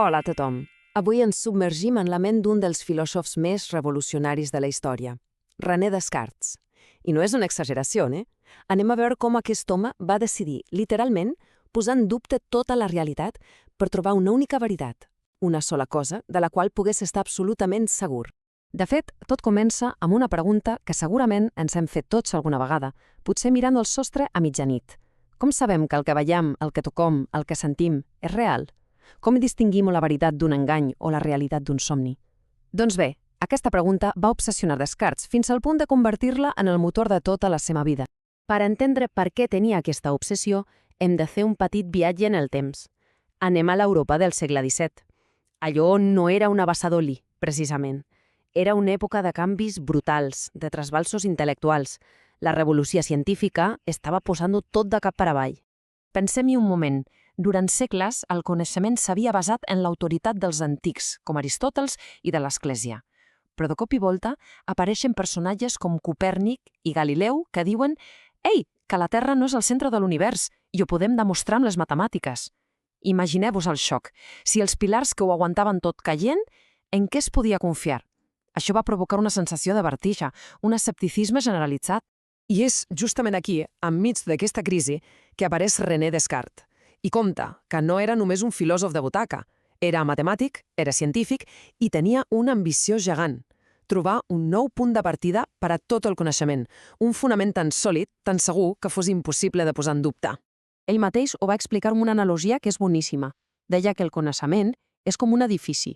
Hola a tothom. Avui ens submergim en la ment d'un dels filòsofs més revolucionaris de la història, René Descartes. I no és una exageració, eh? Anem a veure com aquest home va decidir, literalment, posar en dubte tota la realitat per trobar una única veritat, una sola cosa de la qual pogués estar absolutament segur. De fet, tot comença amb una pregunta que segurament ens hem fet tots alguna vegada, potser mirant el sostre a mitjanit. Com sabem que el que veiem, el que tocom, el que sentim, és real? Com distinguim la veritat d'un engany o la realitat d'un somni? Doncs bé, aquesta pregunta va obsessionar Descartes fins al punt de convertir-la en el motor de tota la seva vida. Per entendre per què tenia aquesta obsessió, hem de fer un petit viatge en el temps. Anem a l'Europa del segle XVII. Allò no era un abassador-li, precisament. Era una època de canvis brutals, de trasbalsos intel·lectuals. La revolució científica estava posant-ho tot de cap per avall. Pensem-hi un moment. Durant segles, el coneixement s'havia basat en l'autoritat dels antics, com Aristòteles i de l'Església. Però de cop i volta apareixen personatges com Copèrnic i Galileu que diuen «Ei, que la Terra no és el centre de l'univers i ho podem demostrar amb les matemàtiques». Imagineu-vos el xoc. Si els pilars que ho aguantaven tot caient, en què es podia confiar? Això va provocar una sensació de vertigen, un escepticisme generalitzat. I és justament aquí, enmig d'aquesta crisi, que apareix René Descartes. I compta que no era només un filòsof de butaca. Era matemàtic, era científic i tenia una ambició gegant. Trobar un nou punt de partida per a tot el coneixement, un fonament tan sòlid, tan segur, que fos impossible de posar en dubte. Ell mateix ho va explicar amb una analogia que és boníssima. Deia que el coneixement és com un edifici.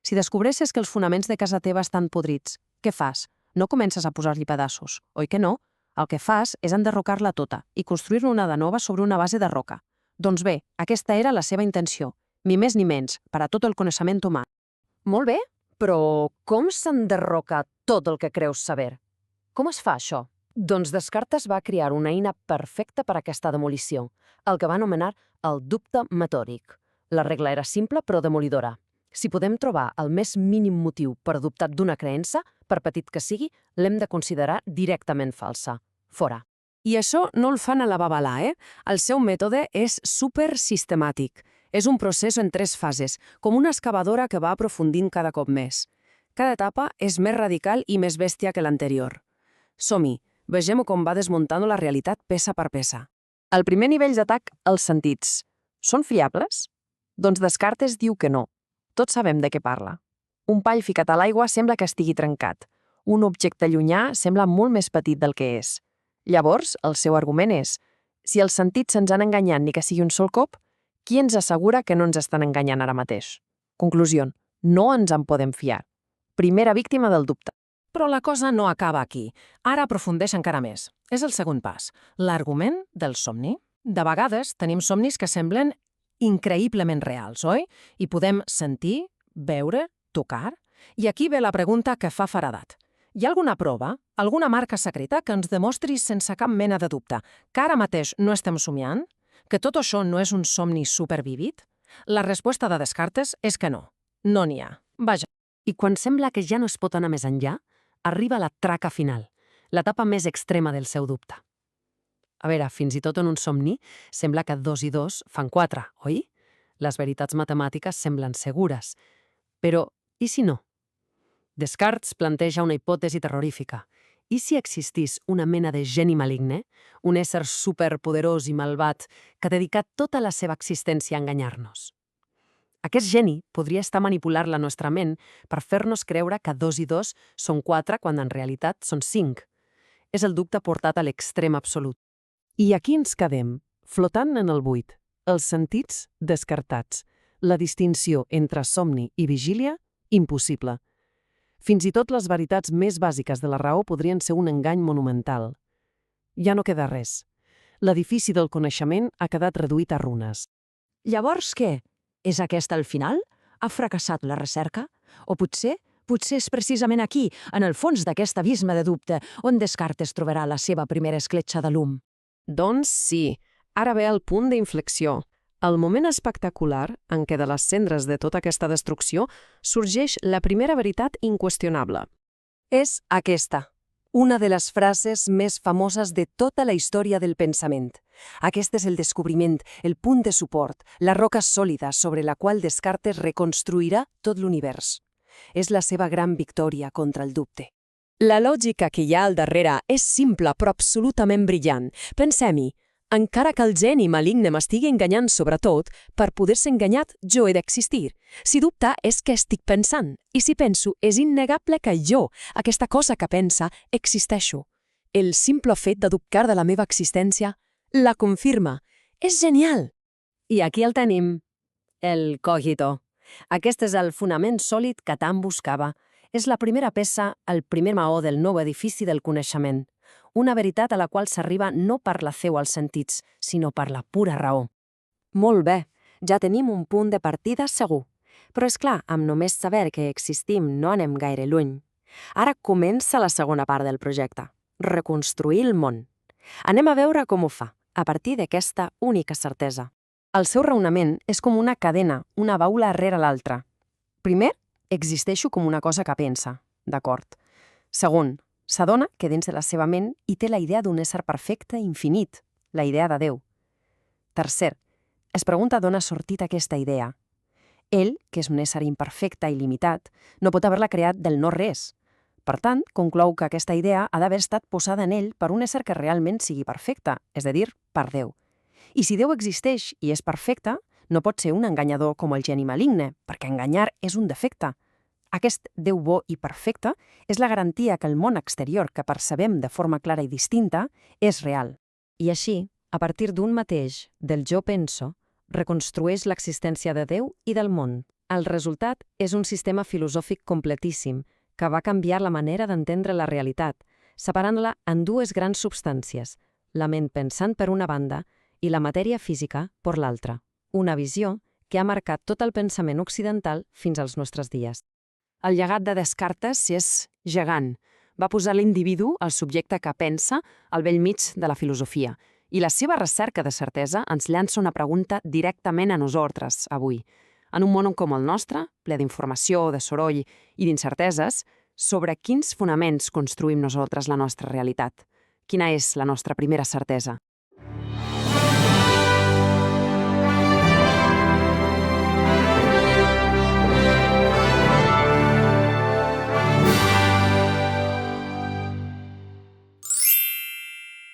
Si descobressis que els fonaments de casa teva estan podrits, què fas? No comences a posar-li pedaços, oi que no? El que fas és enderrocar-la tota i construir-ne una de nova sobre una base de roca. Doncs bé, aquesta era la seva intenció, ni més ni menys, per a tot el coneixement humà. Molt bé, però com s'enderroca tot el que creus saber? Com es fa això? Doncs Descartes va crear una eina perfecta per a aquesta demolició, el que va anomenar el dubte metòdic. La regla era simple però demolidora. Si podem trobar el més mínim motiu per dubtar d'una creença, per petit que sigui, l'hem de considerar directament falsa. Fora. I això no el fan a la babalà, eh? El seu mètode és supersistemàtic. És un procés en 3 fases, com una excavadora que va aprofundint cada cop més. Cada etapa és més radical i més bèstia que l'anterior. Som-hi, vegem com va desmuntant la realitat peça per peça. El primer nivell d'atac, els sentits. Són fiables? Doncs Descartes diu que no. Tots sabem de què parla. Un pall ficat a l'aigua sembla que estigui trencat. Un objecte llunyà sembla molt més petit del que és. Llavors, el seu argument és, si els sentits se'ns han enganyat ni que sigui un sol cop, qui ens assegura que no ens estan enganyant ara mateix? Conclusió, no ens en podem fiar. Primera víctima del dubte. Però la cosa no acaba aquí. Ara aprofundeix encara més. És el segon pas, l'argument del somni. De vegades tenim somnis que semblen increïblement reals, oi? I podem sentir, veure, tocar. I aquí ve la pregunta que fa Faradat. Hi ha alguna prova, alguna marca secreta que ens demostri sense cap mena de dubte que ara mateix no estem somiant? Que tot això no és un somni supervívid? La resposta de Descartes és que no. No n'hi ha. Vaja. I quan sembla que ja no es pot anar més enllà, arriba la traca final, l'etapa més extrema del seu dubte. A veure, fins i tot en un somni sembla que 2 i 2 fan 4, oi? Les veritats matemàtiques semblen segures. Però, i si no? Descartes planteja una hipòtesi terrorífica. I si existís una mena de geni maligne, un ésser superpoderós i malvat que ha dedicat tota la seva existència a enganyar-nos? Aquest geni podria estar manipulant la nostra ment per fer-nos creure que 2 i 2 són 4 quan en realitat són 5. És el dubte portat a l'extrem absolut. I aquí ens quedem, flotant en el buit, els sentits descartats, la distinció entre somni i vigília, impossible. Fins i tot les veritats més bàsiques de la raó podrien ser un engany monumental. Ja no queda res. L'edifici del coneixement ha quedat reduït a runes. Llavors què? És aquest el final? Ha fracassat la recerca? O potser és precisament aquí, en el fons d'aquest abisme de dubte, on Descartes trobarà la seva primera escletxa de llum. Doncs sí, ara ve el punt d'inflexió. El moment espectacular en què de les cendres de tota aquesta destrucció sorgeix la primera veritat inqüestionable. És aquesta. Una de les frases més famoses de tota la història del pensament. Aquest és el descobriment, el punt de suport, la roca sòlida sobre la qual Descartes reconstruirà tot l'univers. És la seva gran victòria contra el dubte. La lògica que hi ha al darrere és simple però absolutament brillant. Pensem-hi, encara que el geni maligne m'estigui enganyant sobretot, per poder ser enganyat jo he d'existir. Si dubta és que estic pensant, i si penso és innegable que jo, aquesta cosa que pensa, existeixo. El simple fet de dubtar de la meva existència la confirma. És genial! I aquí el tenim, el cogito. Aquest és el fonament sòlid que tant buscava. És la primera peça, el primer maó del nou edifici del coneixement. Una veritat a la qual s'arriba no per la feu als sentits, sinó per la pura raó. Molt bé, ja tenim un punt de partida segur. Però és clar, amb només saber que existim no anem gaire lluny. Ara comença la segona part del projecte, reconstruir el món. Anem a veure com ho fa, a partir d'aquesta única certesa. El seu raonament és com una cadena, una baula rere l'altra. Primer, existeixo com una cosa que pensa, d'acord. Segon, s'adona que dins de la seva ment hi té la idea d'un ésser perfecte i infinit, la idea de Déu. Tercer, es pregunta d'on ha sortit aquesta idea. Ell, que és un ésser imperfecte i limitat, no pot haver-la creat del no-res. Per tant, conclou que aquesta idea ha d'haver estat posada en ell per un ésser que realment sigui perfecte, és a dir, per Déu. I si Déu existeix i és perfecte, no pot ser un enganyador com el geni maligne, perquè enganyar és un defecte. Aquest Déu bo i perfecte és la garantia que el món exterior que percebem de forma clara i distinta és real. I així, a partir d'un mateix, del jo penso, reconstrueix l'existència de Déu i del món. El resultat és un sistema filosòfic completíssim que va canviar la manera d'entendre la realitat, separant-la en dues grans substàncies, la ment pensant per una banda i la matèria física per l'altra. Una visió que ha marcat tot el pensament occidental fins als nostres dies. El llegat de Descartes és gegant. Va posar l'individu, el subjecte que pensa, al bell mig de la filosofia. I la seva recerca de certesa ens llança una pregunta directament a nosaltres, avui. En un món com el nostre, ple d'informació, de soroll i d'incerteses, sobre quins fonaments construïm nosaltres la nostra realitat? Quina és la nostra primera certesa?